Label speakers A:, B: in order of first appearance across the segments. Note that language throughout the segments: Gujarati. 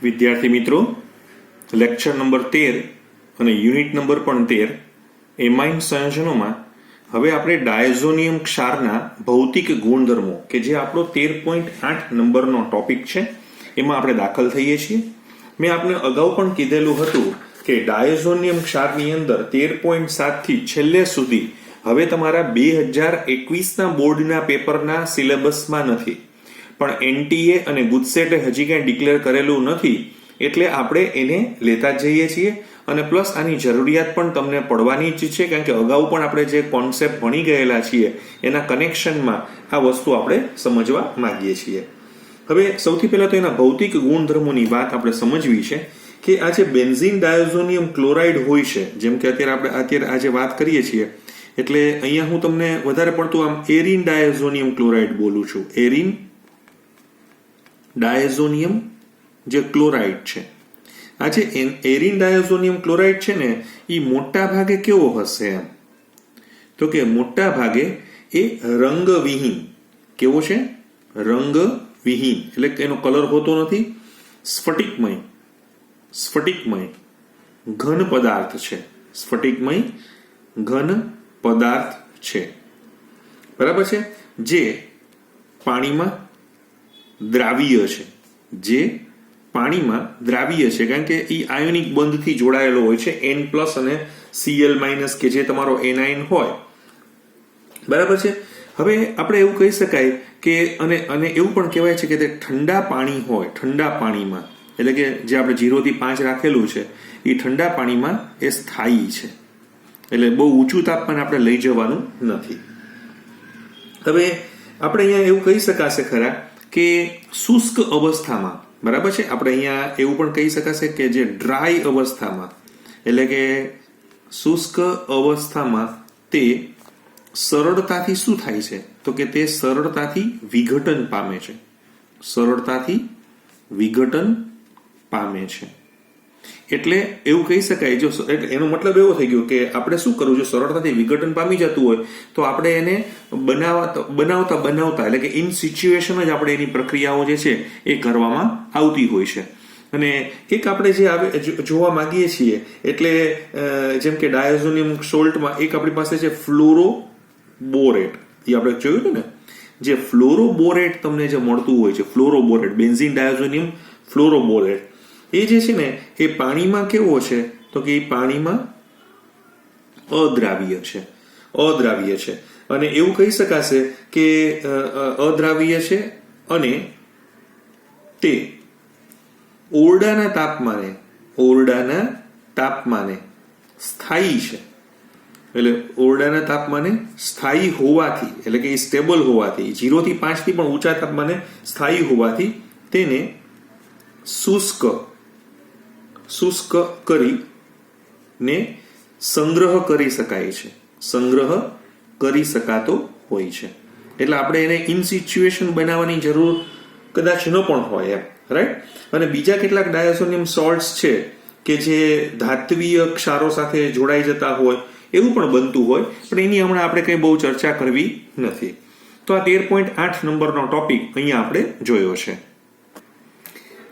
A: વિદ્યાર્થી મિત્રો, લેક્ચર નંબર 13 અને યુનિટ નંબર પણ 13 એમાઇન સંયોજનોમાં હવે આપણે ડાયઝોનિયમ ક્ષારના ભૌતિક ગુણધર્મો કે જે આપણો 13.8 નંબરનો ટોપિક છે એમાં આપણે દાખલ થઈએ છીએ. મેં આપને અગાઉ પણ કીધેલું હતું કે ડાયઝોનિયમ ક્ષારની અંદર 13.7 થી છેલ્લે સુધી હવે તમારા 2021ના બોર્ડના પેપરના સિલેબસમાં નથી, પણ એનટીએ અને ગુજસેટે હજી કાંઈ ડિક્લેર કરેલું નથી, એટલે આપણે એને લેતા જ જઈએ છીએ. અને પ્લસ આની જરૂરિયાત પણ તમને પડવાની જ છે, કારણ કે અગાઉ પણ આપણે જે કોન્સેપ્ટ ભણી ગયેલા છીએ એના કનેક્શનમાં આ વસ્તુ આપણે સમજવા માંગીએ છીએ. હવે સૌથી પહેલા તો એના ભૌતિક ગુણધર્મોની વાત આપણે સમજવી છે કે આ જે બેન્ઝીન ડાયોઝોનિયમ ક્લોરાઇડ હોય છે, જેમ કે અત્યારે આજે વાત કરીએ છીએ, એટલે અહીંયા હું તમને વધારે પડતું આમ એરિન ડાયોઝોનિયમ ક્લોરાઇડ બોલું છું. એરિન ડાયોઝોનિયમ જે ક્લોરાઇડ છે, આ જે એરિન ડાયોઝોનિયમ ક્લોરાઇડ છે ને, એ મોટા ભાગે કેવો હશે એમ તો કે મોટા ભાગે એ રંગવિહીન. કેવો છે? રંગવિહીન, એટલે કે એનો કલર હોતો નથી. સ્ફટિકમય ઘન પદાર્થ છે. સ્ફટિકમય ઘન પદાર્થ છે, બરાબર છે. જે પાણીમાં દ્રાવ્ય છે, જે પાણીમાં દ્રાવ્ય છે, કારણ કે એ આયોનિક બંધથી જોડાયેલો હોય છે, N+ અને Cl- કે જે તમારો એનાઇન હોય, બરાબર છે. હવે આપણે એવું કહી શકાય કે અને એવું પણ કહેવાય છે કે તે ઠંડા પાણી હોય, ઠંડા પાણીમાં, એટલે કે જે આપણે 0 થી 5 રાખેલું છે એ ઠંડા પાણીમાં એ સ્થાયી છે, એટલે બહુ ઊંચું તાપમાન આપણે લઈ જવાનું નથી. હવે આપણે અહીંયા એવું કહી શકાશે ખરા કે શુષ્ક અવસ્થામાં, બરાબર છે, આપણે અહીંયા એવું પણ કહી શકાશે કે જે ડ્રાય અવસ્થામાં, એટલે કે શુષ્ક અવસ્થામાં તે સરળતાથી શું થાય છે તો કે તે સરળતાથી વિઘટન પામે છે. સરળતાથી વિઘટન પામે છે, એટલે એવું કહી શકાય. જો એનો મતલબ એવો થઈ ગયો કે આપણે શું કરવું, જો સરળતાથી વિઘટન પામી જતું હોય તો આપણે એને બનાવતા એટલે કે ઇન સિચ્યુએશન જ આપણે એની પ્રક્રિયાઓ જે છે એ કરવામાં આવતી હોય છે. અને એક આપણે જે જોવા માંગીએ છીએ, એટલે જેમ કે ડાયોઝોનિયમ સોલ્ટમાં એક આપણી પાસે છે ફ્લોરોબોરેટ. એ આપણે જોયું હતું ને, જે ફ્લોરોબોરેટ તમને જે મળતું હોય છે, ફ્લોરોબોરેટ, બેન્ઝીન ડાયોઝોનિયમ ફ્લોરોબોરેટ, એ જે છે ને એ પાણીમાં કેવો છે તો કે એ પાણીમાં અદ્રાવ્ય છે. અને એવું કહી શકાશે કે અદ્રાવ્ય છે અને તે ઓરડાના તાપમાને સ્થાયી છે. એટલે ઓરડાના તાપમાને સ્થાયી હોવાથી, એટલે કે એ સ્ટેબલ હોવાથી, 0 થી 5 થી પણ ઊંચા તાપમાને સ્થાયી હોવાથી તેને શુષ્ક કરીને સંગ્રહ કરી શકાય છે, સંગ્રહ કરી શકાતો હોય છે. એટલે આપણે એને ઇન સિચ્યુએશન બનાવવાની જરૂર કદાચ ન પણ હોય એમ, રાઈટ. અને બીજા કેટલાક ડાયોઝોનિયમ સોલ્ટ્સ છે કે જે ધાત્વીય ક્ષારો સાથે જોડાઈ જતા હોય, એવું પણ બનતું હોય, પણ એની હમણાં આપણે કંઈ બહુ ચર્ચા કરવી નથી. તો આ 13.8 નંબરનો ટોપિક અહીંયા આપણે જોયો છે.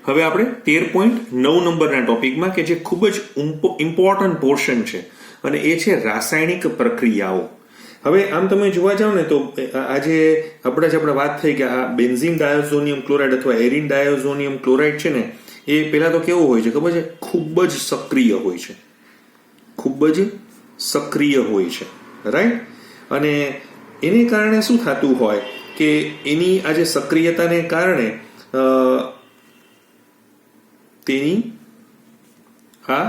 A: હવે આપણે 13.9 નંબરના ટોપિકમાં, કે જે ખૂબ જ ઇમ્પોર્ટન્ટ પોર્શન છે, અને એ છે રાસાયણિક પ્રક્રિયાઓ. હવે આમ તમે જોવા જાવ ને તો આજે આપણે વાત થઈ કે આ બેન્ઝીન ડાયોઝોનિયમ ક્લોરાઇડ અથવા એરિન ડાયોઝોનિયમ ક્લોરાઇડ છે ને, એ પહેલા તો કેવો હોય છે ખબર છે? ખૂબ જ સક્રિય હોય છે, ખૂબ જ સક્રિય હોય છે, રાઈટ. અને એને કારણે શું થતું હોય કે એની આ જે સક્રિયતાને કારણે તેની આ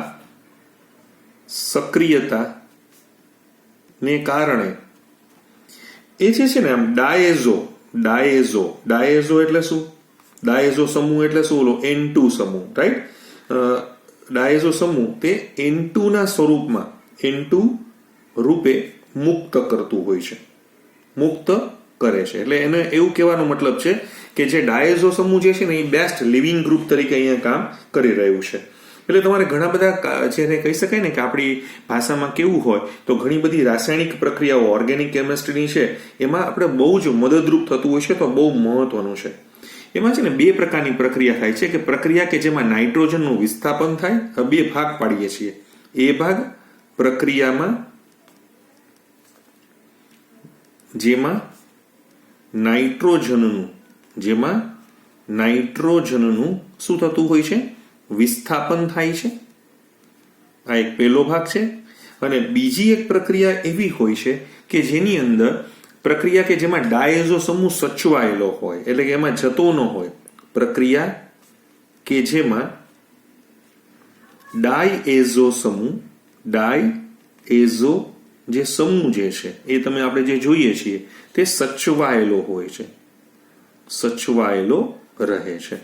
A: સક્રિયતાને કારણે એ જે છે ને આમ ડાયેઝો એટલે શું? ડાયેઝો સમૂહ એટલે શું? ઓલો N2 સમૂહ, રાઈટ. ડાયેઝો સમૂહ તે N2 ના સ્વરૂપમાં, N2 રૂપે મુક્ત કરતું હોય છે, મુક્ત કરે છે. એટલે એને એવું કહેવાનો મતલબ છે કે જે ડાયેઝો સમૂહ જે છે ને એ બેસ્ટ લિવિંગ ગ્રુપ તરીકે અહીંયા કામ કરી રહ્યું છે. એટલે તમારે ઘણા બધા જેને કહી શકાય ને કે આપણી ભાષામાં કેવું હોય તો ઘણી બધી રાસાયણિક પ્રક્રિયાઓ ઓર્ગેનિક કેમિસ્ટ્રીની છે, એમાં આપણે બહુ જ મદદરૂપ થતું હોય છે, તો બહુ મહત્વનું છે. એમાં છે ને બે પ્રકારની પ્રક્રિયા થાય છે કે પ્રક્રિયા કે જેમાં નાઇટ્રોજનનું વિસ્થાપન થાય. બે ભાગ પાડીએ છીએ. એ ભાગ પ્રક્રિયામાં જેમાં નાઇટ્રોજનનું શું થતું હોય છે? વિસ્થાપન થાય છે. આ એક પહેલો ભાગ છે. અને બીજી એક પ્રક્રિયા એવી હોય છે કે જેની અંદર પ્રક્રિયા કે જેમાં ડાયઝો સમૂહ સચવાયેલો હોય, એટલે કે એમાં જતો ન હોય. પ્રક્રિયા કે જેમાં ડાયએઝો જે સમૂહ જે છે એ તમે આપણે જે જોઈએ છીએ તે સચવાયેલો હોય છે, સચવાયેલો રહે છે.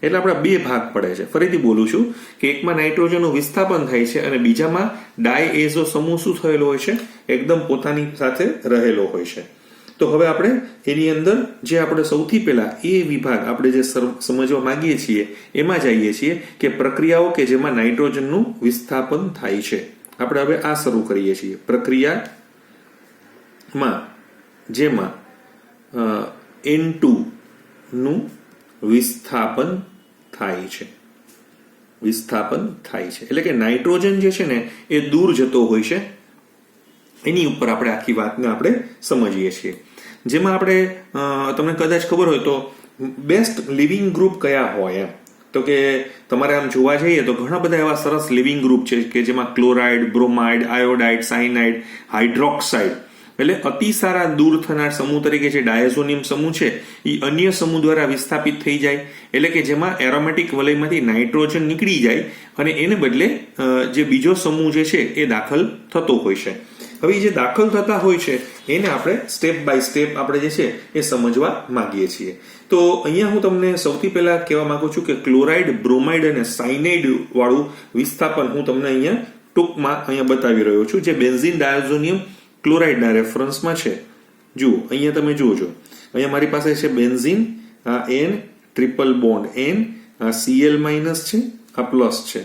A: એટલે આપણા બે ભાગ પડે છે. ફરીથી બોલું છું કે એકમાં નાઇટ્રોજનનું વિસ્થાપન થાય છે અને બીજામાં ડાયએઝો સમૂહ શું થયેલો હોય છે? એકદમ પોતાની સાથે રહેલો હોય છે. તો હવે આપણે એની અંદર જે આપણે સૌથી પહેલા એ વિભાગ આપણે જે સમજવા માંગીએ છીએ એમાં જઈએ છીએ કે પ્રક્રિયાઓ કે જેમાં નાઇટ્રોજનનું વિસ્થાપન થાય છે. આપણે હવે આ શરૂ કરીએ છીએ. પ્રક્રિયામાં જેમાં N2 નું વિસ્થાપન થાય છે. એટલે કે નાઇટ્રોજન જે છે ને એ દૂર જતો હોય છે. એની ઉપર આપણે આખી વાતને આપણે સમજીએ છીએ. જેમાં આપણે તમને કદાચ ખબર હોય તો બેસ્ટ લિવિંગ ગ્રુપ કયા હોય એમ, તો કે તમારે આમ જોવા જઈએ તો ઘણા બધા એવા સરસ લિવિંગ ગ્રુપ છે કે જેમાં chloride, bromide, iodide, cyanide, hydroxide એટલે અતિ સારા દૂર થનાર સમૂહ તરીકે જે ડાયઝોનિયમ સમૂહ છે એ અન્ય સમૂહ દ્વારા વિસ્થાપિત થઈ જાય. એટલે કે જેમાં એરોમેટિક વલયમાંથી નાઇટ્રોજન નીકળી જાય અને એને બદલે જે બીજો સમૂહ જે છે એ દાખલ થતો હોય છે. હવે જે દાખલ થતા હોય છે એને આપણે સ્ટેપ બાય સ્ટેપ આપણે જે છે એ સમજવા માંગીએ છીએ. તો અહીંયા હું તમને સૌથી પહેલા કહેવા માંગુ છું કે ક્લોરાઇડ, બ્રોમાઇડ અને સાયનાઇડ વાળું વિસ્થાપન હું તમને અહીંયા ટૂંકમાં અહીંયા બતાવી રહ્યો છું, જે બેન્ઝીન ડાયઝોનિયમ ક્લોરાઇડના રેફરન્સમાં છે. જુઓ અહીંયા તમે જુઓ, અહીંયા મારી પાસે છે બેન્ઝીન, આ N ટ્રિપલ બોન્ડ N, આ Cl માઇનસ છે, આ પ્લસ છે.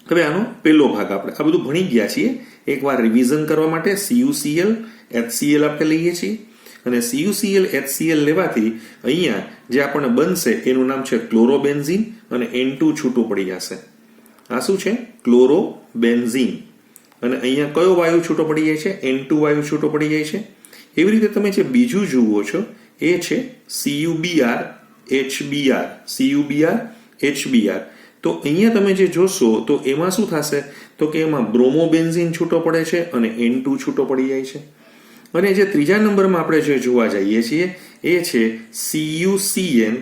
A: હવે આનો પહેલો ભાગ આપણે આ બધું ભણી ગયા છીએ. એકવાર રિવિઝન કરવા માટે CuCl HCl આપણે લઈએ છીએ અને CuCl HCl લેવાથી અહીંયા જે આપણને બનશે એનું નામ છે ક્લોરોબેન્ઝીન અને N2 છૂટું પડી જશે. આ શું છે? ક્લોરોબેન્ઝીન. અને અહીંયા કયો વાયુ છૂટો પડી જાય છે? N2 વાયુ છૂટો પડી જાય છે. એવી રીતે તમે જે બીજું જુઓ છો એ છે CuBr HBr. તો અહીંયા તમે જે જોશો તો એમાં શું થશે તો કે એમાં બ્રોમોબેન્ઝીન છૂટો પડે છે અને N2 છૂટો પડી જાય છે. અને જે ત્રીજા નંબરમાં આપણે જે જોવા જઈએ છીએ એ છે CuCN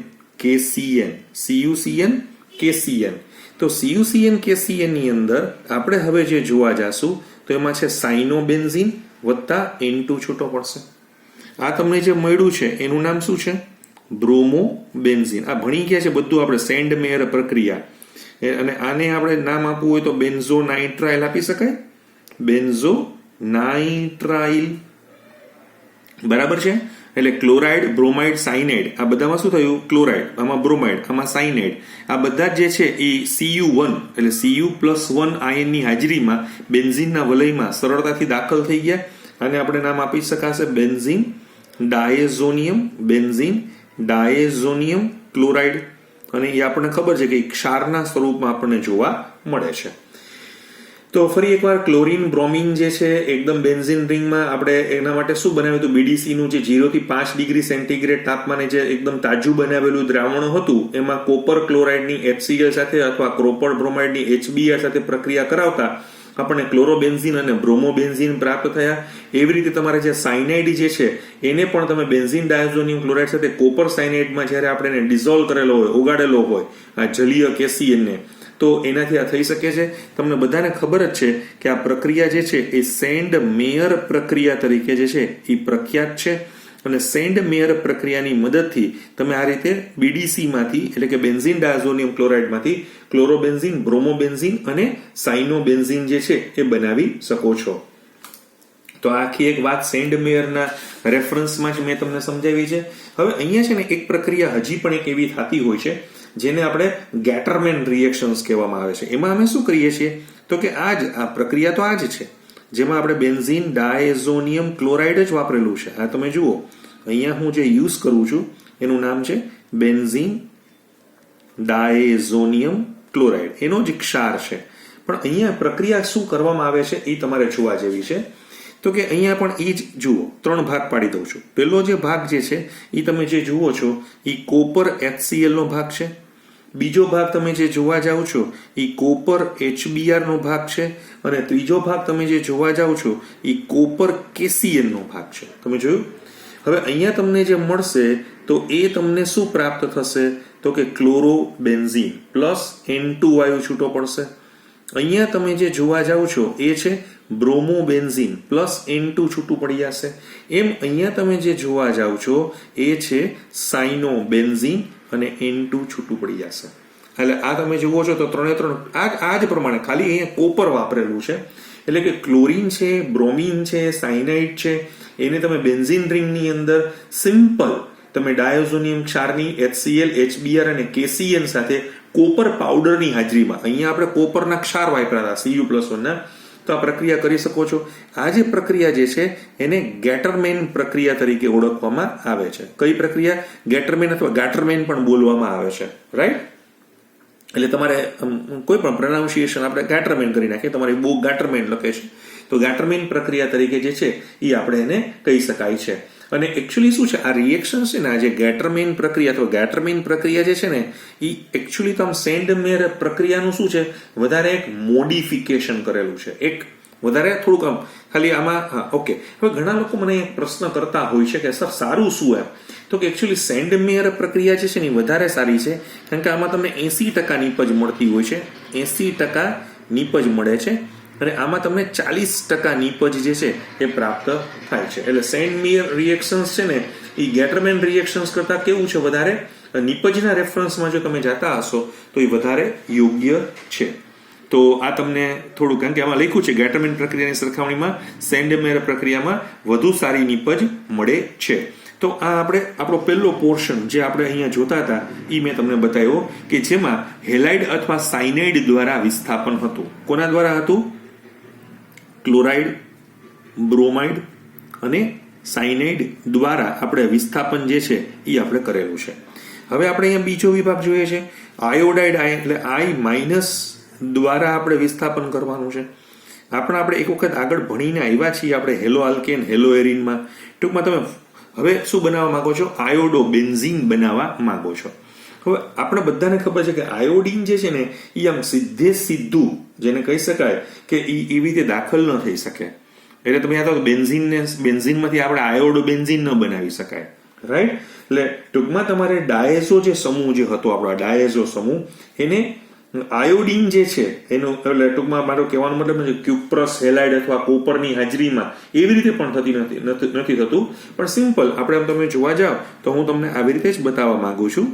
A: KCN. તો CuCN KCN ની અંદર આપણે હવે જે જોવા જાશું તો એમાં છે સાયનોબેન્ઝીન વત્તા N2 છૂટો પડશે. આ તમને જે મળ્યું છે એનું નામ શું છે? બ્રોમોબેન્ઝીન. આ ભણી ગયા છે બધું આપણે સેન્ડ મેયર પ્રક્રિયા. અને આને આપણે નામ આપવું હોય તો બેન્ઝોનાઇટ્રાઇલ આપી શકાય. બેન્ઝોનાઇટ્રાઇલ બરાબર છે. એટલે ક્લોરાઇડ, બ્રોમાઇડ, સાયનાઇડ આ બધામાં શું થયું? ક્લોરાઇડ, આમાં બ્રોમાઇડ, આમાં સાયનાઇડ. આ બધા જે છે એ Cu1 એટલે Cu+1 આયનની હાજરીમાં બેન્ઝીનના વલયમાં સરળતાથી દાખલ થઈ ગયા. આને આપણે નામ આપી શકાશે બેન્ઝીન ડાયઝોનિયમ ક્લોરાઇડ. અને એ આપણને ખબર છે કે ક્ષારના સ્વરૂપમાં આપણને જોવા મળે છે. તો ફરી એકવાર ક્લોરીન, બ્રોમિન જે છે એકદમ બેન્ઝીન રિંગમાં આપણે એના માટે શું બનાવ્યું હતું? BDC નું જે 0 થી 5 ડિગ્રી સેન્ટીગ્રેડ તાપમાને જે એકદમ તાજું બનાવેલું દ્રાવણ હતું એમાં કોપર ક્લોરાઇડની HCl સાથે અથવા કોપર બ્રોમાઇડની HBr સાથે પ્રક્રિયા કરાવતા આપણને ક્લોરોબેન્ઝીન અને બ્રોમોબેન્ઝીન પ્રાપ્ત થયા. એવી રીતે તમારે જે સાયનાઇડ જે છે એને પણ તમે બેન્ઝીન ડાયઝોનિયમ ક્લોરાઇડ સાથે કોપર સાયનાઇડમાં જ્યારે આપણે એને ડિઝોલ્વ કરેલો હોય, ઓગાળેલો હોય આ જલીય કેસીએનને, તો એનાથી આ થઈ શકે છે. તમને બધાને ખબર જ છે કે આ પ્રક્રિયા જે છે એ સેન્ડ મેયર પ્રક્રિયા તરીકે જે છે એ પ્રખ્યાત છે. અને સેન્ડ મેયર પ્રક્રિયાની મદદથી તમે આ રીતે BDC માંથી એટલે કે બેન્ઝીન ડાયઝોનિયમ ક્લોરાઇડમાંથી ક્લોરોબેન્ઝીન, બ્રોમોબેન્ઝીન અને સાયનોબેન્ઝીન જે છે એ બનાવી શકો છો. તો આખી એક વાત સેન્ડ મેયરના રેફરન્સમાં જ મેં તમને સમજાવી છે. હવે અહીંયા છે ને એક પ્રક્રિયા હજી પણ એક એવી થતી હોય છે જેને આપણે ગેટરમેન રિએક્શન્સ કહેવામાં આવે છે. એમાં અમે શું કરીએ છીએ તો કે આ પ્રક્રિયા તો આ જ છે જેમાં આપણે બેન્ઝીન ડાયઝોનિયમ ક્લોરાઇડ જ વાપરેલું છે. આ તમે જુઓ અહીંયા હું જે યુઝ કરું છું એનું નામ છે બેન્ઝીન ડાયઝોનિયમ ક્લોરાઇડ, એનો જ ક્ષાર છે. પણ અહીંયા પ્રક્રિયા શું કરવામાં આવે છે એ તમારે જોવા જેવી છે. તો કે અહીંયા પણ એ જ જુઓ, 3 ભાગ પાડી દઉં છું. પહેલો જે ભાગ જે છે એ તમે જે જુઓ છો એ કોપર HCl નો ભાગ છે. બીજો ભાગ તમે જે જોવા જાઓ છો એ કોપર HBr નો ભાગ છે. અને ત્રીજો ભાગ તમે જે જોવા જાઓ છો એ કોપર KCl નો ભાગ છે. તમે જોયું? હવે અહીંયા તમને જે મળશે તો એ તમને શું પ્રાપ્ત થશે? તો કે ક્લોરોબેન્ઝીન પ્લસ N2 વાયુ છૂટો પડશે. અહીંયા તમે જે જોવા જાઓ છો એ છે બ્રોમોબેન્ઝીન પ્લસ N2 છૂટું પડી જશે. એમ અહીંયા તમે જે જોવા જાઓ છો એ છે સાયનોબેન્ઝીન અને N2 છૂટું પડી જશે. એટલે આ તમે જુઓ છો તો 3 આ જ પ્રમાણે ખાલી અહીંયા કોપર વાપરેલું છે. એટલે કે ક્લોરીન છે, બ્રોમિન છે, સાયનાઇડ છે, એને તમે બેન્ઝીન રિંગની અંદર સિમ્પલ તમે ડાયોઝોનિયમ ક્ષારની HCl, HBr અને KCl સાથે કોપર પાવડરની હાજરીમાં, અહીંયા આપણે કોપરના ક્ષાર વાપર્યા હતા Cu+1 ના, તો આ પ્રક્રિયા કરી શકો છો. આ જે પ્રક્રિયા જે છે એને ગેટરમેન પ્રક્રિયા તરીકે ઓળખવામાં આવે છે. કઈ પ્રક્રિયા? ગેટરમેન અથવા ગાટરમેન પણ બોલવામાં આવે છે, રાઈટ? એટલે તમારે કોઈ પણ પ્રોનાઉન્સિએશન આપણે ગાટરમેન કરી નાખીએ, તમારી બુક ગાટરમેન લખે છે તો ગાટરમેન પ્રક્રિયા તરીકે જે છે એ આપણે એને કહી શકાય છે. અને એકચ્યુઅલી શું છે આ રિએક્શન છે ને, આ જે ગેટરમેન પ્રક્રિયા અથવા ગેટરમેન પ્રક્રિયા જે છે ને એ એકચ્યુઅલી તો આમ સેન્ડમેર પ્રક્રિયાનું શું છે વધારે એક મોડિફિકેશન કરેલું છે, એક વધારે થોડુંક આમ ખાલી આમાં. હા, ઓકે. હવે ઘણા લોકો મને પ્રશ્ન કરતા હોય છે કે સર સારું શું એમ? તો કે એકચ્યુઅલી સેન્ડમેર પ્રક્રિયા જે છે ને વધારે સારી છે કારણ કે આમાં તમને 80% નીપજ મળતી હોય છે, 80% નીપજ મળે છે. અને આમાં તમને 40% નીપજ જે છે એ પ્રાપ્ત થાય છે. એટલે સેન્ડમેર રિએક્શન્સ છે ને એ ગેટરમેન રિએક્શન્સ કરતા કેવું છે વધારે નીપજના રેફરન્સમાં જો તમે જતા હશો તો એ વધારે યોગ્ય છે. તો આ તમને થોડું, કારણ કે આમાં લખ્યું છે ગેટરમેન પ્રક્રિયાની સરખામણીમાં સેન્ડમેર પ્રક્રિયામાં વધુ સારી નીપજ મળે છે. તો આ આપણે આપણો પહેલો પોર્શન જે આપણે અહીંયા જોતા હતા એ મેં તમને બતાવ્યો કે જેમાં હેલાઇડ અથવા સાયનાઇડ દ્વારા વિસ્થાપન હતું. કોના દ્વારા હતું? ક્લોરાઇડ, બ્રોમાઇડ અને સાયનાઇડ દ્વારા આપણે વિસ્થાપન જે છે એ આપણે કરેલું છે. હવે આપણે અહીંયા બીજો વિભાગ જોઈએ છે આયોડાઇડ, એટલે I- દ્વારા આપણે વિસ્થાપન કરવાનું છે. આપણે એક વખત આગળ ભણીને આવ્યા છીએ આપણે હેલો આલ્કેન, હેલો એરિનમાં. ટૂંકમાં તમે હવે શું બનાવવા માંગો છો? આયોડો બેન્ઝીન બનાવવા માંગો છો. હવે આપણે બધાને ખબર છે કે આયોડીન જે છે ને એ આમ સીધું જેને કહી શકાય કે એ એવી રીતે દાખલ ન થઈ શકે. એટલે તમે યાદ તો બેન્ઝીનમાંથી આપણે આયોડો બેન્ઝીન ન બનાવી શકાય, રાઈટ? એટલે ટૂંકમાં તમારે ડાયઝો જે સમૂહ જે હતો આપણો ડાયઝો સમૂહ એને આયોડીન જે છે એનું, એટલે ટૂંકમાં મારો કહેવાનો મતલબ છે ક્યુપ્રસ હેલાઇડ અથવા કોપરની હાજરીમાં એવી રીતે પણ નથી થતું. પણ સિમ્પલ આપણે તમે જોવા જાઓ તો હું તમને આવી રીતે જ બતાવવા માંગુ છું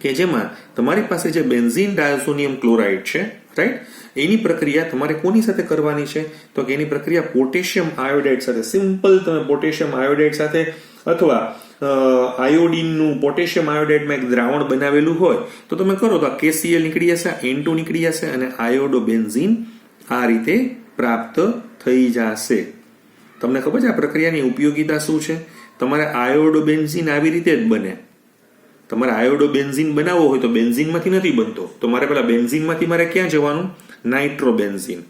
A: કે જેમાં તમારી પાસે જે બેન્ઝીન ડાયોઝોનિયમ ક્લોરાઇડ છે, રાઈટ, એની પ્રક્રિયા તમારે કોની સાથે કરવાની છે? તો કે એની પ્રક્રિયા પોટેશિયમ આયોડાઇડ સાથે. સિમ્પલ તમે પોટેશિયમ આયોડાઇડ સાથે અથવા આયોડીનનું પોટેશિયમ આયોડાઇડમાં એક દ્રાવણ બનાવેલું હોય તો તમે કરો તો KCl નીકળી જશે, N2 નીકળી જશે અને આયોડો બેન્ઝીન આ રીતે પ્રાપ્ત થઈ જશે. તમને ખબર છે આ પ્રક્રિયાની ઉપયોગિતા શું છે? તમારે આયોડો બેન્ઝીન આવી રીતે જ બને. તમારે આયોડો બેન્ઝીન બનાવવો હોય તો બેન્ઝીનમાંથી નથી બનતો. તો મારે પેલા બેન્ઝીનમાંથી મારે ક્યાં જવાનું? નાઇટ્રોબેન્ઝીન.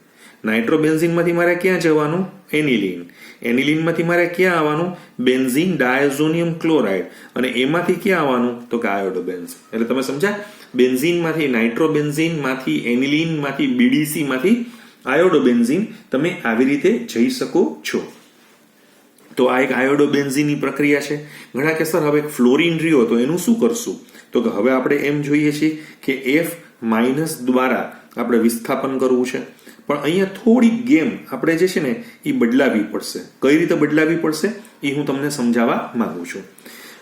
A: નાઇટ્રોબેન્ઝીનમાંથી મારે ક્યાં જવાનું? એનિલીન. એનિલીનમાંથી મારે ક્યાં આવવાનું? Benzene diazonium chloride. અને એમાંથી ક્યાં આવવાનું? તો કે આયોડો બેન્ઝીન. એટલે તમે સમજ્યા? બેન્ઝીનમાંથી નાઇટ્રોબેન્ઝીનમાંથી એનિલીનમાંથી BDCમાંથી આયોડો બેન્ઝીન તમે આવી રીતે જઈ શકો છો. તો આ એક આયોડો બેન્ઝીનની પ્રક્રિયા છે. ઘણા કે સર હવે એક ફ્લોરિન રહ્યો તો એનું શું કરશું? તો કે હવે આપણે એમ જોઈએ છીએ કે F- દ્વારા આપણે વિસ્થાપન કરવું છે. પણ અહીંયા થોડી ગેમ આપણે જે છે ને એ બદલાવી પડશે. કઈ રીતે બદલાવી પડશે એ હું તમને સમજાવવા માંગુ છું.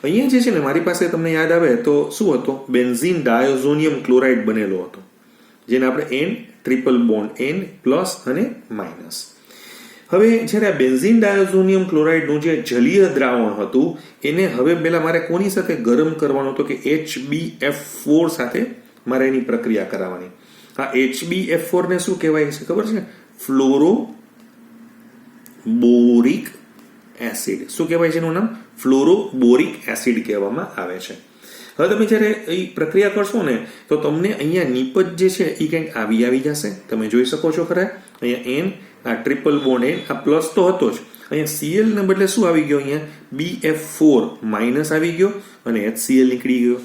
A: અહીંયા જે છે ને મારી પાસે તમને યાદ આવે તો શું હતો? બેન્ઝીન ડાયોઝોનિયમ ક્લોરાઇડ બનેલો હતો જેને આપણે N પ્લસ અને માઇનસ. હવે જ્યારે આ બેન્ઝીન ડાયોઝોનિયમ ક્લોરાઇડનું જે જલીય દ્રાવણ હતું એને હવે પહેલા મારે કોની સાથે ગરમ કરવાનું હતો? કે HbF4 સાથે મારે એની પ્રક્રિયા કરાવવાની. આ HbF4 ને શું કહેવાય છે ખબર છે? ફ્લોરોબોરિક એસિડ. શું કહેવાય છે એનું નામ? ફ્લોરોબોરિક એસિડ કહેવામાં આવે છે. હવે તમે જ્યારે એ પ્રક્રિયા કરશો ને તો તમને અહીંયા નીપજ જે છે એ કંઈક આવી જશે. તમે જોઈ શકો છો ખરા અહીંયા એન, આ ટ્રિપલ બોન્ડ એન, આ પ્લસ તો હતો જ, અહીંયા સીએલ ને બદલે શું આવી ગયો, અહીંયા BF4 માઇનસ આવી ગયો અને HCl નીકળી ગયો.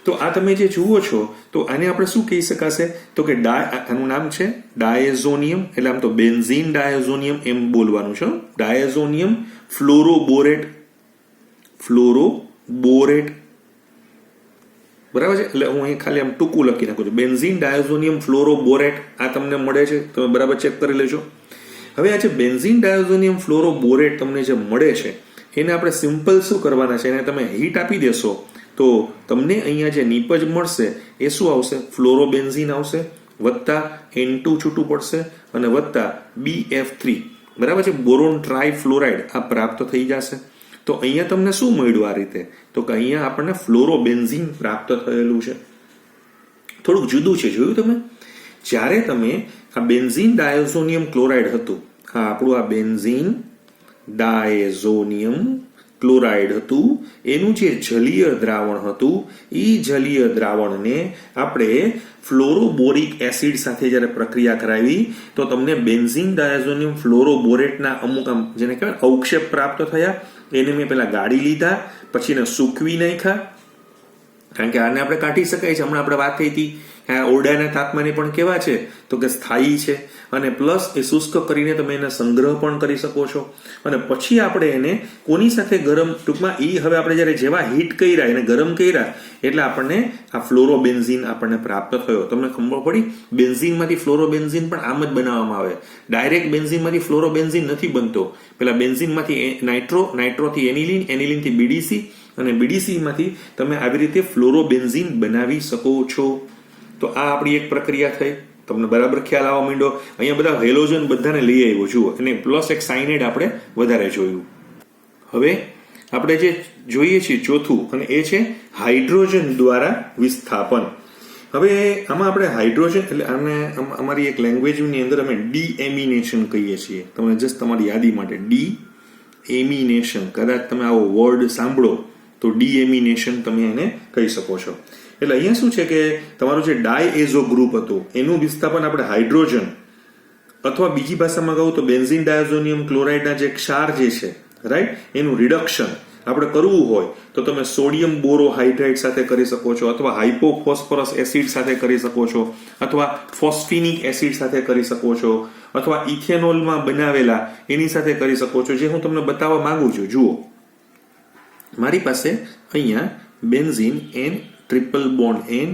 A: તો આ તમે જે જુઓ છો તો આને આપણે શું કહી શકાશે, તો કે આનું નામ છે ડાયઝોનિયમ, એટલે આમ તો બેન્ઝીન ડાયઝોનિયમ એમ બોલવાનું છે, ડાયઝોનિયમ ફ્લોરોબોરેટ, બરાબર છે. એટલે હું અહીં ખાલી આમ ટૂંકું લખી નાખું છું, બેન્ઝીન ડાયઝોનિયમ ફ્લોરોબોરેટ આ તમને મળે છે, તમે બરાબર ચેક કરી લેજો. હવે આ જે બેન્ઝીન ડાયઝોનિયમ ફ્લોરોબોરેટ તમને જે મળે છે એને આપણે સિમ્પલ શું કરવાના છે, એને તમે હીટ આપી દેશો તો તમને અહીંયા જે નીપજ મળશે એ શું આવશે, ફ્લોરોબેન્ઝીન આવશે, વત્તા N2 છૂટું પડશે અને વત્તા BF3, બરાબર છે, બોરોન ટ્રાયફ્લોરાઇડ આ પ્રાપ્ત થઈ જશે. તો અહીંયા તમને શું મળ્યું આ રીતે, તો કે અહીંયા આપણને ફ્લોરોબેન્ઝીન પ્રાપ્ત થયેલું છે. થોડુંક જુદું છે, જોયું તમે. જ્યારે તમે આ બેન્ઝીન ડાયઝોનિયમ ક્લોરાઇડ હતું, આપણું આ બેન્ઝીન ડાયઝોનિયમ ક્લોરાઇડ હતું, એનું જે જલીય દ્રાવણ હતું એ જલીય દ્રાવણને આપણે ફ્લોરોબોરિક એસિડ સાથે જ્યારે પ્રક્રિયા કરાવી તો તમને બેન્ઝીન ડાયઝોનિયમ ફ્લોરોબોરેટના અમુક જેને કહેવાય અવક્ષેપ પ્રાપ્ત થયા. એને મેં પેલા ગાળી લીધા, પછી એને સૂકવી નાખ્યા, કારણ કે આને આપણે કાઢી શકાય છે. હમણાં આપણે વાત થઈ હતી ઓરડાના તાપમાને પણ કેવા છે, તો કે સ્થાયી છે, અને પ્લસ એ શુષ્ક કરીને તમે એને સંગ્રહ પણ કરી શકો છો. અને પછી આપણે એને કોની સાથે ગરમ, ટૂંકમાં એ હવે આપણે જ્યારે જેવા હીટ કર્યા એને ગરમ કર્યા એટલે આપણને આ ફ્લોરોબેન્ઝીન આપણને પ્રાપ્ત થયો. તમને ખબર પડી, બેન્ઝીનમાંથી ફ્લોરોબેન્ઝીન પણ આમ જ બનાવવામાં આવે. ડાયરેક્ટ બેન્ઝીનમાંથી ફ્લોરોબેન્ઝીન નથી બનતો. પેલા બેન્ઝીનમાંથી નાઇટ્રોથી એનિલિન, એનિલિનથી બીડીસી અને બીડીસીમાંથી તમે આવી રીતે ફ્લોરોબેન્ઝીન બનાવી શકો છો. તો આ આપણી એક પ્રક્રિયા થઈ. તમને બરાબર ખ્યાલ આવવા માંડ્યો. અહીંયા બધા હેલોજન બધાને લઈ આવ્યો જુઓ, અને પ્લસ એક સાયનાઇડ આપણે વધારે જોયું. હવે આપણે જે જોઈએ છીએ ચોથું, અને એ છે હાઇડ્રોજન દ્વારા વિસ્થાપન. હવે આમાં આપણે હાઇડ્રોજન એટલે આને અમારી એક લેંગ્વેજની અંદર અમે ડીએમિનેશન કહીએ છીએ. તમને જસ્ટ તમારી યાદી માટે ડીએમિનેશન, કદાચ તમે આવો વર્ડ સાંભળો તો ડીએમિનેશન તમે એને કહી શકો છો. એટલે અહીંયા શું છે કે તમારું જે ડાયએઝો ગ્રુપ હતું એનું વિસ્થાપન આપણે હાઇડ્રોજન અથવા બીજી ભાષામાં કહું તો બેન્ઝીન ડાયઝોનિયમ ક્લોરાઇડના જે ક્ષાર જે છે, રાઈટ, એનું રિડક્શન આપણે કરવું હોય તો તમે સોડિયમ બોરોહાઇડ્રાઇડ સાથે કરી શકો છો, અથવા હાઇપોફોસ્ફરસ એસિડ સાથે કરી શકો છો, અથવા ફોસ્ફિનિક એસિડ સાથે કરી શકો છો, અથવા ઇથેનોલમાં બનાવેલા એની સાથે કરી શકો છો, જે હું તમને બતાવવા માંગુ છું. જુઓ, મારી પાસે અહીંયા benzene N triple bond N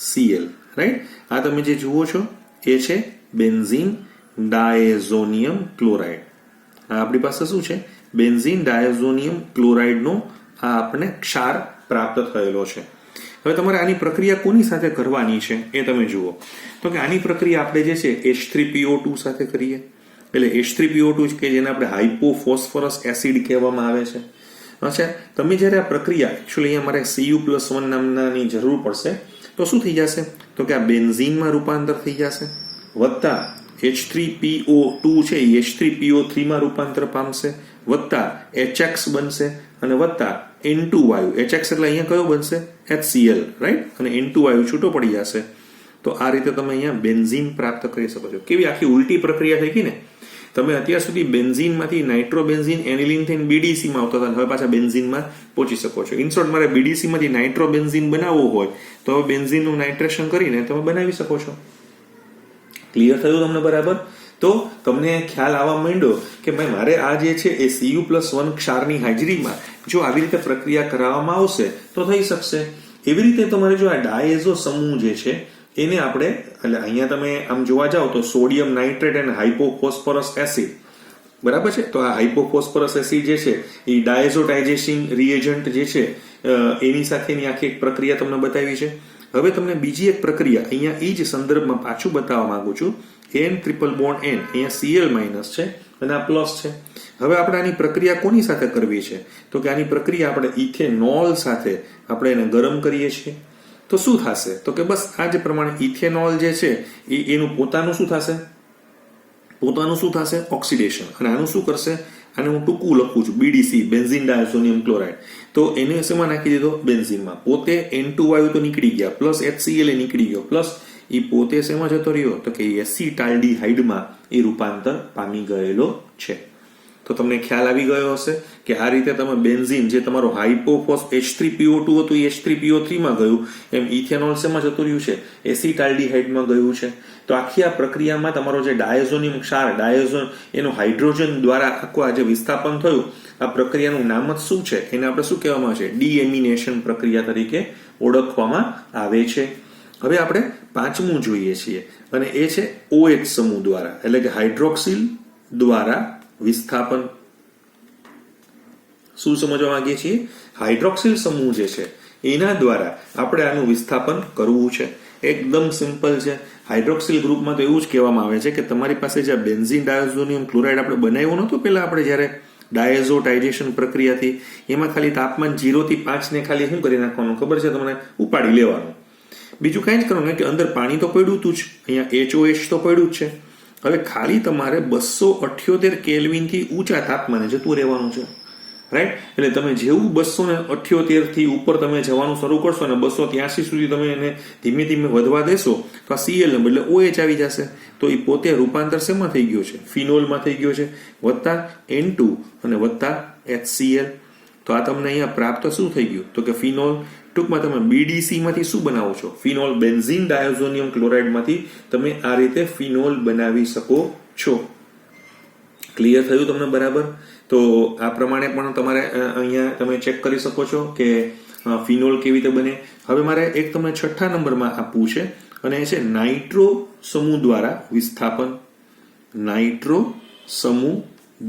A: Cl, right, આ તમે જે જુઓ છો એ છે બેન્ઝીન ડાયઝોનિયમ ક્લોરાઇડ. આ આપણી પાસે શું છે, બેન્ઝીન ડાયઝોનિયમ ક્લોરાઇડનો આ આપણને ક્ષાર પ્રાપ્ત થયેલો છે. હવે તમારે આની પ્રક્રિયા કોની સાથે કરવાની છે એ તમે જુઓ, તો કે આની પ્રક્રિયા આપણે જે છે H3PO2 સાથે કરીએ. એટલે H3PO2 કે જેને આપણે હાઇપોફોસ્ફરસ એસિડ કહેવામાં આવે છે. અચ્છા, તમે જ્યારે આ પ્રક્રિયા એકચ્યુઅલી અહીંયા મારે Cu+1 નામનાની જરૂર પડશે તો શું થઈ જશે, તો કે આ બેન્ઝીનમાં રૂપાંતર થઈ જશે, વત્તા H3PO2 છે એ H3PO3 માં રૂપાંતર પામશે, વત્તા HX બનશે અને વત્તા N2 વાયુ. HX એટલે અહીંયા કયો બનશે, HCl, રાઈટ, અને N2 વાયુ છૂટો પડી જશે. તો આ રીતે તમે અહીંયા બેન્ઝીન પ્રાપ્ત કરી શકો છો. કેવી આખી ઉલટી પ્રક્રિયા થઈ ગઈ ને. તમે અત્યાર સુધી બેન્ઝીનમાંથી નાઇટ્રોબેન્ઝીન, એનિલિન થઈને બીડીસીમાં આવતા હતા, હવે પાછા બેન્ઝીનમાં પહોંચી શકો છો. ઇનશોર્ટ, મારે બીડીસીમાંથી નાઇટ્રોબેન્ઝીન બનાવવું હોય તો હવે બેન્ઝીનનું નાઇટ્રેશન કરીને તમે બનાવી શકો છો. ક્લિયર થયું તમને બરાબર? તો તમને ખ્યાલ આવવા માંડ્યો કે ભાઈ મારે આ જે છે એ Cu+1 ક્ષારની હાજરીમાં જો આવી રીતે પ્રક્રિયા કરાવવામાં આવશે તો થઈ શકશે. એવી રીતે તમારે જો આ ડાયઝો સમૂહ જે છે એને આપણે, એટલે અહીંયા તમે આમ જોવા જાઓ તો સોડિયમ નાઇટ્રેટ અને હાઇપોફોસ્ફરસ એસિડ, બરાબર છે. તો આ હાઇપોફોસ્ફરસ એસિડ જે છે એ ડાયઝોટાઇઝેશન રિએજન્ટ જે છે એની સાથેની આખી એક પ્રક્રિયા તમને બતાવી છે. હવે તમને બીજી એક પ્રક્રિયા અહીંયા એ જ સંદર્ભમાં પાછું બતાવવા માંગુ છું. N ટ્રિપલ બોન્ડ N, અહીંયા Cl માઇનસ છે અને આ પ્લસ છે. હવે આપણે આની પ્રક્રિયા કોની સાથે કરવી છે, તો કે આની પ્રક્રિયા આપણે ઇથેનોલ સાથે આપણે એને ગરમ કરીએ છીએ. તો શું થશે, તો કે બસ આ જ પ્રમાણે ઇથેનોલ જે છે એનું પોતાનું શું થશે, ઓક્સિડેશન. અને આનું શું કરશે, આને હું ટૂંકું લખું છું, BDC, બેન્ઝીન ડાયઝોનિયમ ક્લોરાઇડ. તો એને શેમાં નાખી દીધો? બેન્ઝીનમાં. પોતે N2 વાયુ તો નીકળી ગયા, પ્લસ HCl એ નીકળી ગયો, પ્લસ એ પોતે શેમાં જતો રહ્યો? તો કે એસિટાલ્ડીહાઇડમાં એ રૂપાંતર પામી ગયેલો છે. તો તમને ખ્યાલ આવી ગયો હશે કે આ રીતે તમે બેન્ઝીન, જે તમારો હાઇપોફોસ H3PO2 હતું એ H3PO3 માં ગયું, એમ ઇથેનોલ શેમાં જતું રહ્યું છે? એસિટાલ્ડીહાઇડમાં ગયું છે. તો આખી આ પ્રક્રિયામાં તમારો જે ડાયઝોનિયમ ક્ષાર, એનું હાઇડ્રોજન દ્વારા આખું આ જે વિસ્થાપન થયું, આ પ્રક્રિયાનું નામ જ શું છે? એને આપણે શું કહેવામાં આવે છે? ડીએમિનેશન પ્રક્રિયા તરીકે ઓળખવામાં આવે છે. હવે આપણે પાંચમું જોઈએ છીએ, અને એ છે OH સમૂહ દ્વારા, એટલે કે હાઇડ્રોક્સિલ દ્વારા વિસ્થાપન. શું સમજવા માંગીએ છીએ? હાઇડ્રોક્સિલ સમૂહ જે છે એના દ્વારા આપણે આનું વિસ્થાપન કરવું છે. એકદમ સિમ્પલ છે. હાઇડ્રોક્સિલ ગ્રુપમાં તો એવું જ કહેવામાં આવે છે કે તમારી પાસે જે બેન્ઝીન ડાયઝોનિયમ ક્લોરાઇડ આપણે બનાવ્યો નહોતો પહેલા, આપણે જ્યારે ડાયઝોટાઇઝેશન પ્રક્રિયાથી, એમાં ખાલી તાપમાન 0 થી 5 ને ખાલી શું કરી નાખવાનું ખબર છે તમને? ઉપાડી લેવાનું. બીજું કાંઈ જ કરવાનું કે અંદર પાણી તો પડ્યું હતું જ, અહીંયા HOH તો પડ્યું જ છે. હવે ખાલી તમારે 278 કેલ્વિન થી ઊંચા તાપમાને જતું રહેવાનું છે, રાઈટ? એટલે તમે જેવું 278 થી ઉપર તમે જવાનું શરૂ કરશો અને 283 સુધી તમે એને ધીમે ધીમે વધવા દેશો, તો આ Cl ને બદલે OH આવી જશે. તો એ પોતે રૂપાંતર શેમાં થઈ ગયો છે? ફિનોલમાં થઈ ગયો છે, વત્તા N2 અને વત્તા HCl. તો આ તમને અહીંયા પ્રાપ્ત શું થઈ ગયું? તો કે ફિનોલ. ટૂંકમાં તમે BDC માંથી શું બનાવો છો? ફિનોલ. બેન્ઝીન ડાયઝોનિયમ ક્લોરાઇડ માંથી તમે આ રીતે ફિનોલ બનાવી શકો છો. ક્લિયર થયું તમને? બરાબર. તો આ પ્રમાણે પણ તમારે અહીંયા તમે ચેક કરી શકો છો કે ફિનોલ કેવી રીતે બને. હવે મારે એક તમને 6થા નંબરમાં આપવું છે, અને એ છે નાઇટ્રો સમૂહ દ્વારા વિસ્થાપન. નાઇટ્રો સમૂહ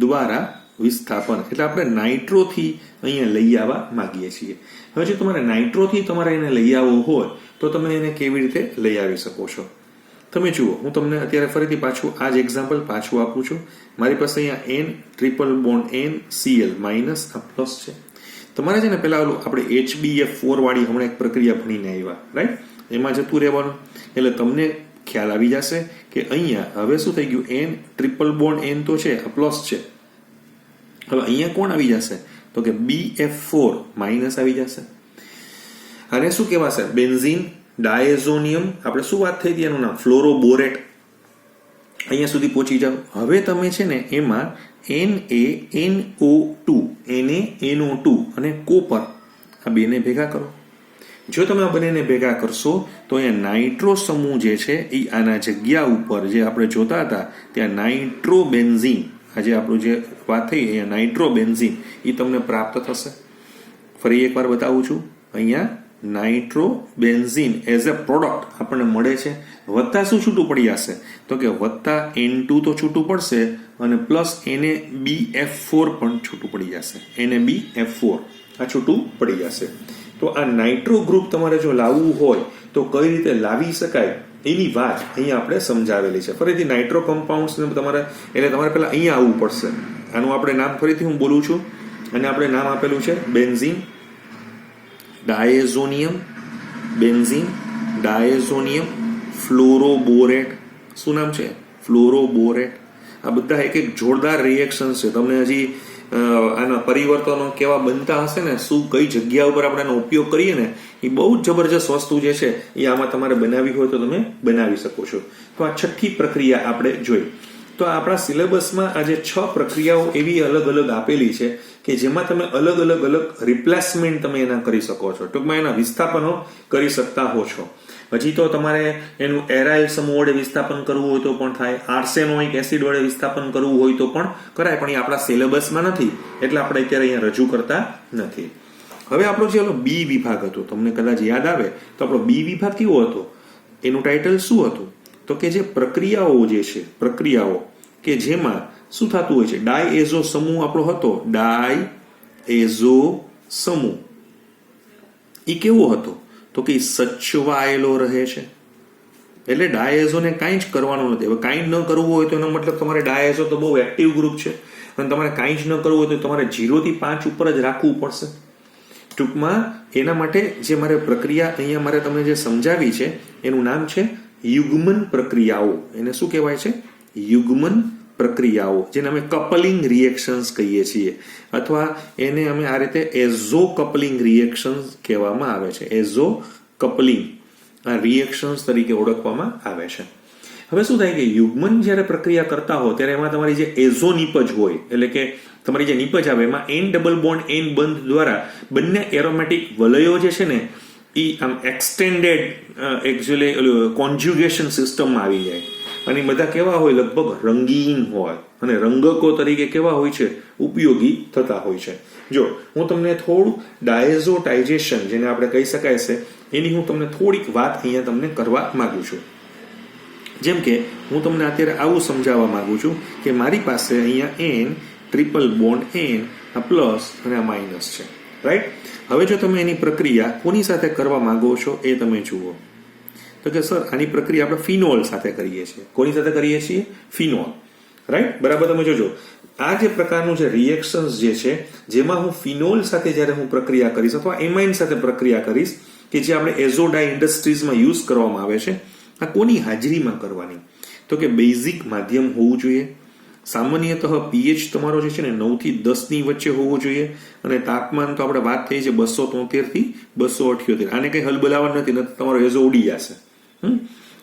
A: દ્વારા વિસ્થાપન એટલે આપણે નાઇટ્રોથી અહીંયા લઈ આવવા માંગીએ છીએ. હવે જો તમારે નાઇટ્રોથી તમારે એને લઈ આવવો હોય તો તમે એને કેવી રીતે લઈ આવી શકો છો? તમે જુઓ, હું તમને અત્યારે ફરીથી પાછું આ જ એક્ઝામ્પલ પાછું આપું છું. મારી પાસે અહીંયા N triple bond NCl minus આ પ્લસ છે. તમારે છે ને પેલા આપણે HBF4 વાળી હમણાં એક પ્રક્રિયા ભણીને આવ્યા, રાઈટ? એમાં જતું રહેવાનું, એટલે તમને ખ્યાલ આવી જશે કે અહીંયા હવે શું થઈ ગયું? N ટ્રિપલ બોન્ડ N તો છે, આ પ્લસ છે. હવે અહીંયા કોણ આવી જશે? તો કે BF4 માઇનસ આવી જશે. આને શું કહેવાશે? Benzene diazonium. આપણે શું વાત થઈ હતી એનું નામ? ફ્લોરોબોરેટ. અહીંયા સુધી પહોંચી જાવ. હવે તમે છે ને એમાં NaNO2 NaNO2 અને કોપર આ બેને ભેગા કરો. જો તમે આ બંનેને ભેગા કરશો તો અહીંયા નાઇટ્રો સમૂહ જે છે એ આના જગ્યા ઉપર જે આપણે જોતા હતા ત્યાં નાઇટ્રોબેન્ઝીન, આજે આપણું જે વાત થઈ અહીંયા નાઇટ્રોબેન્ઝીન એ તમને પ્રાપ્ત થશે. ફરી એકવાર બતાવું છું. અહીંયા નાઇટ્રોબેન્ઝીન એઝ અ પ્રોડક્ટ આપણને મળે છે. વત્તા શું છૂટું પડી જશે? તો કે વત્તા N2 તો છૂટું પડશે અને પ્લસ NaBF4 પણ છૂટું પડી જશે. NaBF4 આ છૂટું પડી જશે. તો આ નાઇટ્રો ગ્રુપ તમારે જો લાવવું હોય તો કઈ રીતે લાવી શકાય એની વાત અહીંયા આપણે સમજાવેલી છે. ફરીથી નાઇટ્રો કમ્પાઉન્ડ્સ તમારે પહેલા અહીંયા આવવું પડશે. આનું આપણે નામ ફરીથી હું બોલું છું, અને આપણે નામ આપેલું છે બેન્ઝીન ડાયઝોનિયમ, બેન્ઝીન ડાયઝોનિયમ ફ્લોરોબોરેટ. શું નામ છે? ફ્લોરોબોરેટ. આ બધા એક એક જોરદાર રિએક્શન છે. તમને હજી આના પરિવર્તનો કેવા બનતા હશે ને, શું કઈ જગ્યા ઉપર આપણે એનો ઉપયોગ કરીએ ને, એ બહુ જ જબરજસ્ત વસ્તુ જે છે એ આમાં તમારે બનાવવી હોય તો તમે બનાવી શકો છો. તો આ 6ઠ્ઠી પ્રક્રિયા આપણે જોઈ. તો આપણા સિલેબસમાં આજે 6 પ્રક્રિયાઓ એવી અલગ અલગ આપેલી છે કે જેમાં તમે અલગ રિપ્લેસમેન્ટ તમે એના કરી શકો છો. ટૂંકમાં એના વિસ્થાપનો કરી શકતા હો છો. હજી તો તમારે એનું એરાઇલ સમૂહ વડે વિસ્થાપન કરવું હોય તો પણ થાય, આર્સેનોઇક એસિડ વડે વિસ્થાપન કરવું હોય તો પણ કરાય, પણ એ આપણા સિલેબસમાં નથી એટલે આપણે અત્યારે અહીંયા રજૂ કરતા નથી. હવે આપણો જે બી વિભાગ હતો, તમને કદાચ યાદ આવે તો આપણો બી વિભાગ કેવો હતો? એનું ટાઇટલ શું હતું? તો કે જે પ્રક્રિયાઓ જે છે, પ્રક્રિયાઓ કે જેમાં શું થતું હોય છે? ડાયએઝો સમૂહ આપણો હતો. ડાયએઝો સમૂહ એ કેવો હતો? તો કે સચવાયેલો રહે છે. એટલે ડાયએઝોને કાંઈ જ કરવાનું નથી. હવે કાંઈ ન કરવું હોય તો એનો મતલબ તમારે ડાયએઝો તો બહુ એક્ટિવ ગ્રુપ છે અને તમારે કાંઈ જ ન કરવું હોય તો તમારે 0 થી 5 ઉપર જ રાખવું પડશે. ટૂંકમાં એના માટે જે મારે પ્રક્રિયા અહીંયા મારે તમને જે સમજાવી છે એનું નામ છે યુગ્મન પ્રક્રિયાઓ. એને શું કહેવાય છે? યુગ્મન પ્રક્રિયાઓ, જેને અમે કપલિંગ રિએક્શન્સ કહીએ છીએ, અથવા એને અમે આ રીતે એઝો કપલિંગ રિએક્શન્સ કહેવામાં આવે છે. એઝો કપલિંગ આ રિએક્શન્સ તરીકે ઓળખવામાં આવે છે. હવે શું થાય કે યુગ્મન જ્યારે પ્રક્રિયા કરતા હો ત્યારે એમાં તમારી જે એઝો નિપજ હોય, એટલે કે તમારી જે નિપજ આવે એમાં N ડબલ બોન્ડ N બંધ દ્વારા બંને એરોમેટિક વલયો જે છે ને એ આમ એક્સટેન્ડેડ એકચ્યુઅલી કોન્જ્યુગેશન સિસ્ટમમાં આવી જાય, અને બધા કેવા હોય, લગભગ રંગીન હોય, અને રંગકો તરીકે કેવા હોય છે, ઉપયોગી થતા હોય છે. જો હું તમને થોડું ડાયઝોટાઇઝેશન, જેને આપણે કહી શકાય છે, એની હું તમને થોડીક વાત અહીંયા તમને કરવા માંગુ છું. જેમ કે હું તમને અત્યારે આવું સમજાવવા માંગુ છું કે મારી પાસે અહીંયા N ટ્રિપલ બોન્ડ N આ પ્લસ અને આ માઇનસ છે, રાઈટ. હવે જો તમે એની પ્રક્રિયા કોની સાથે કરવા માંગો છો એ તમે જુઓ, તો કે સર આની પ્રક્રિયા આપણે ફિનોલ સાથે કરીએ છીએ. કોની સાથે કરીએ છીએ? Phenol, right. બરાબર. તમે જોજો આ જે પ્રકારનું જે રિએક્શન્સ જે છે, જેમાં હું ફિનોલ સાથે જ્યારે હું પ્રક્રિયા કરીશ અથવા એમાઇન સાથે પ્રક્રિયા કરીશ, કે જે આપણે એઝોડાઈ ઇન્ડસ્ટ્રીઝમાં યુઝ કરવામાં આવે છે, આ કોની હાજરીમાં કરવાની? તો કે બેઝિક માધ્યમ હોવું જોઈએ. સામાન્યતઃ પીએચ તમારો જે છે ને 9 થી 10 ની વચ્ચે હોવો જોઈએ, અને તાપમાન તો આપણે વાત થઈ છે 273 થી 278. આને કઈ હલબલાવવા નથી, નથી તમારો એઝો ઉડી જશે.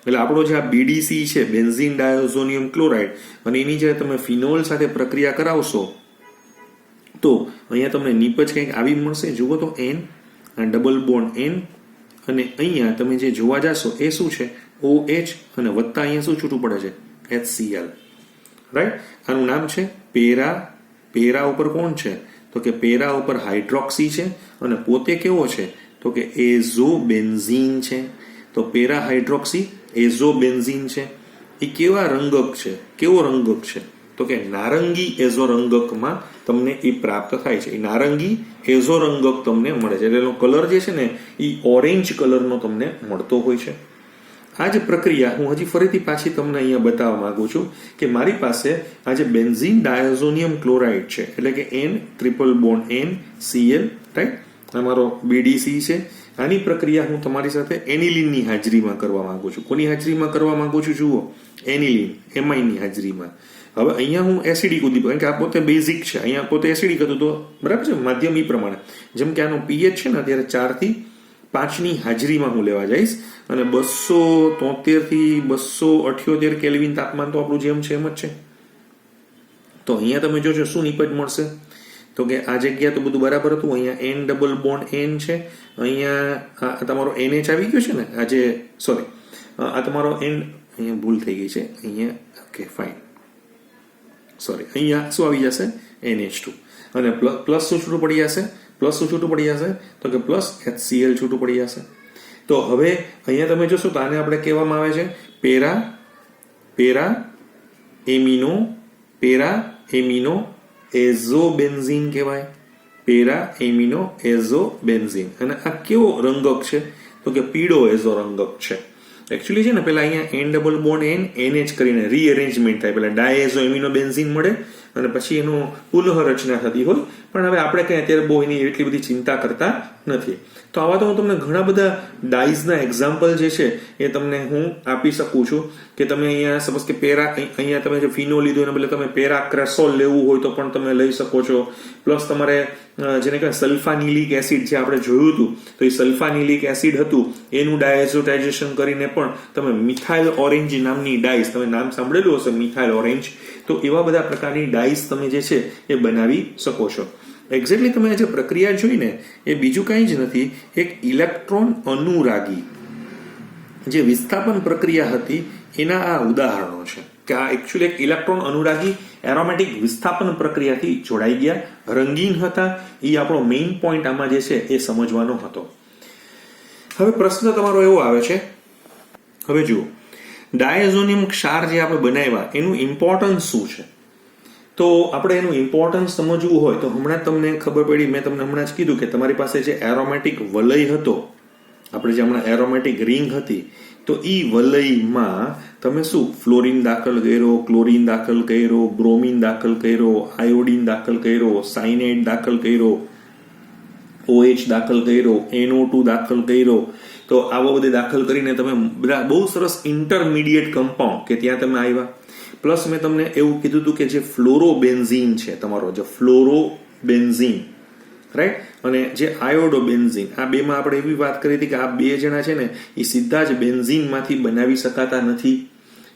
A: એટલે આપણો જે આ બીડીસી છે, બેન્ઝીન ડાયોઝોનિયમ ક્લોરાઇડ, અને એની જે તમે ફિનોલ સાથે પ્રક્રિયા કરાવશો તો અહીંયા તમને નિપજ કંઈક આવી મળશે. જુઓ તો N ડબલ બોન્ડ N, અને અહીંયા તમે જે જોવા જશો એ શું છે, OH, અને વત્તા અહીંયા શું છૂટું પડે છે, HCl, રાઈટ. આનું નામ છે પેરા. પેરા ઉપર કોણ છે? તો કે પેરા ઉપર હાઇડ્રોક્સી છે, અને પોતે કેવો છે? તો કે એઝોબેન્ઝીન છે. તો પેરા હાઇડ્રોક્સી એઝોબેન્ઝીન છે. એ કેવા રંગક છે? કેવો રંગક છે? તો કે નારંગી એઝો રંગકમાં તમને એ પ્રાપ્ત થાય છે. એ નારંગી એઝો રંગક તમને મળે છે, એટલે એનો કલર જે છે ને એ ઓરેન્જ કલરનો તમને મળતો હોય છે. આ જ પ્રક્રિયા હું હજી ફરીથી પાછી તમને અહીંયા બતાવવા માંગુ છું કે મારી પાસે આ જે બેન્ઝીન ડાયોઝોનિયમ ક્લોરાઇડ છે, એટલે કે N triple bond N Cl, right. આ મારો BDC છે. આની પ્રક્રિયા હું તમારી સાથે એનિલિનની હાજરીમાં કરવા માંગુ છું. કોની હાજરીમાં કરવા માંગુ છું? જુઓ, એનિલિન, એમાઇનની હાજરીમાં. હવે અહીંયા હું એસિડિક ઉદ્દીપક, કારણ કે આ પોતે બેઝિક છે, અહીંયા પોતે એસિડિક હતું, તો બરાબર છે, માધ્યમ એ પ્રમાણે. જેમ કે આનો પીએચ છે ને અત્યારે 4 થી 5 ની હાજરીમાં હું લેવા જઈશ, અને 273 થી 278 કેલ્વિન તાપમાન તો આપણું જેમ છે એમ જ છે. તો અહીંયા તમે જોજો શું નિપજ મળશે. તો કે આ જગ્યા તો બધું બરાબર હતું, અહીંયા N ડબલ બોન્ડ N છે, અહીંયા તમારો NH આવી ગયો છે ને, આ જે સોરી આ તમારો N, અહીંયા ભૂલ થઈ ગઈ છે, અહીંયા ઓકે ફાઇન, સોરી, અહીંયા શું આવી જશે, NH2, અને પ્લસ શું છૂટું પડી જશે, પ્લસ શું છૂટું પડી જશે, તો કે પ્લસ HCl છૂટું પડી જશે. તો હવે અહીંયા તમે જોશો તો આને આપણે કહેવામાં આવે છે પેરા એમિનો એઝોબેન્ઝીન કહેવાય. Para amino azobenzene. અને આ કેવો રંગક છે? તો કે પીળો એઝો રંગક છે. એકચ્યુઅલી છે ને પેલા અહીંયા N double bond N NH કરીને રીઅરેન્જમેન્ટ થાય, પેલા ડાયએઝો એમિનો બેન્ઝીન મળે, અને પછી એનું પુનઃ રચના થતી હોય. પણ હવે આપણે કઈ અત્યારે બહુ એની એટલી બધી ચિંતા કરતા નથી. તો આવા તો હું તમને ઘણા બધા ડાઈઝના એક્ઝામ્પલ જે છે એ તમને હું આપી શકું છું, કે તમે અહીંયા સપોઝ કે પેરા, અહીંયા તમે જે ફિનો લીધું એને બદલે તમે પેરાક્રેસોલ લેવું હોય તો પણ તમે લઈ શકો છો. પ્લસ તમારે જેને કહેવાય સલ્ફાનિલિક એસિડ, જે આપણે જોયું હતું, તો એ સલ્ફાનિલિક એસિડ હતું, એનું ડાયઝોટાઇઝેશન કરીને પણ તમે મિથાઇલ ઓરેન્જ નામની ડાઈઝ, તમે નામ સાંભળેલું હશે મિથાઇલ ઓરેન્જ, તો એવા બધા પ્રકારની ડાઈઝ તમે જે છે એ બનાવી શકો છો. એક્ઝેક્ટલી તમે જે પ્રક્રિયા જોઈને એ બીજું કંઈ જ નથી, એક ઇલેક્ટ્રોન અનુરાગી જે વિસ્થાપન પ્રક્રિયા હતી એના આ ઉદાહરણો છે, કે આ એકચ્યુઅલી એક ઇલેક્ટ્રોન અનુરાગી એરોમેટિક વિસ્થાપન પ્રક્રિયાથી જોડાઈ ગયા, રંગીન હતા. એ આપણો મેઇન પોઈન્ટ આમાં જે છે એ સમજવાનો હતો. હવે પ્રશ્ન તમારો એવો આવે છે, હવે જુઓ, ડાયઝોનિયમ ક્ષાર જે આપણે બનાવ્યા એનું ઇમ્પોર્ટન્સ શું છે? તો આપણે એનું ઇમ્પોર્ટન્સ સમજવું હોય તો હમણાં તમને ખબર પડી, મેં તમને હમણાં જ કીધું કે તમારી પાસે જે એરોમેટિક વલય હતો, આપણે જે હમણાં એરોમેટિક રિંગ હતી, તો એ વલયમાં તમે શું ફ્લોરિન દાખલ કર્યો, ક્લોરિન દાખલ કર્યો, બ્રોમિન દાખલ કર્યો, આયોડિન દાખલ કર્યો, સાયનાઇડ દાખલ કર્યો, OH દાખલ કર્યો, NO2 દાખલ કર્યો. તો આવો બધે દાખલ કરીને તમે બધા બહુ સરસ ઇન્ટરમીડિયેટ કમ્પાઉન્ડ કે ત્યાં તમે આવ્યા. પ્લસ મેં તમને એવું કીધું હતું કે જે ફ્લોરોબેન્ઝીન છે તમારો, જે ફ્લોરોબેન્ઝીન, રાઈટ, અને જે આયોડોબેન્ઝીન, આ બેમાં આપણે એવી વાત કરી હતી કે આ બે જણા છે ને એ સીધા જ બેન્ઝીનમાંથી બનાવી શકાતા નથી.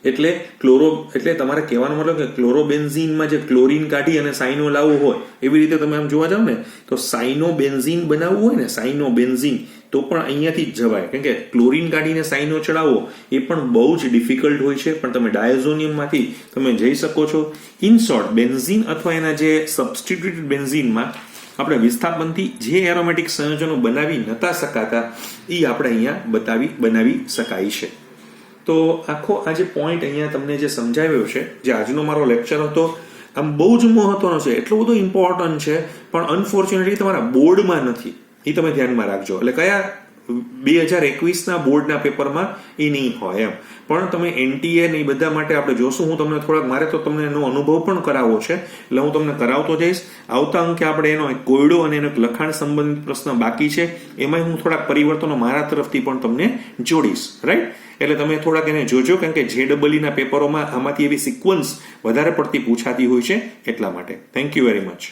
A: એટલે તમારે કહેવાનો મતલબ કે ક્લોરોબેન્ઝીનમાં જે ક્લોરીન કાઢી અને સાઇનો લાવવું હોય, એવી રીતે તમે આમ જોવા જાવ ને તો સાઇનોબેન્ઝીન બનાવવું હોય ને, સાઇનોબેન્ઝીન, તો પણ અહીંયાથી જ જવાય. કેમ કે ક્લોરીન કાઢીને સાઇનો ચડાવવો એ પણ બહુ જ ડિફિકલ્ટ હોય છે, પણ તમે ડાયઝોનિયમમાંથી તમે જઈ શકો છો. ઇન શોર્ટ, બેન્ઝીન અથવા એના જે સબસ્ટિટ્યુટેડ બેન્ઝીનમાં આપણે વિસ્થાપનથી જે એરોમેટિક સંયોજનો બનાવી નતા શકાતા એ આપણે અહીંયા બનાવી શકાય છે. તો આખો આ જે પોઈન્ટ અહીંયા તમને જે સમજાવ્યો છે, જે આજનો મારો લેક્ચર હતો, આમ બહુ જ મહત્વનો છે, એટલો બધો ઇમ્પોર્ટન્ટ છે, પણ અનફોર્ચ્યુનેટલી તમારા બોર્ડમાં નથી. એ તમે ધ્યાનમાં રાખજો. એટલે કયા 2021ના બોર્ડના પેપરમાં એ નહીં હોય એમ. પણ તમે NTA ને એ બધા માટે આપણે જોશું. હું તમને થોડાક, મારે તો તમને એનો અનુભવ પણ કરાવવો છે, એટલે હું તમને કરાવતો જઈશ. આવતા અંકે આપણે એનો એક કોયડો અને એનો લખાણ સંબંધિત પ્રશ્ન બાકી છે, એમાં હું થોડાક પરિવર્તનો મારા તરફથી પણ તમને જોડીશ, રાઈટ. એટલે તમે થોડાક એને જોજો, કારણ કે JEE ના પેપરોમાં આમાંથી એવી સિક્વન્સ વધારે પડતી પૂછાતી હોય છે, એટલા માટે. Thank you very much.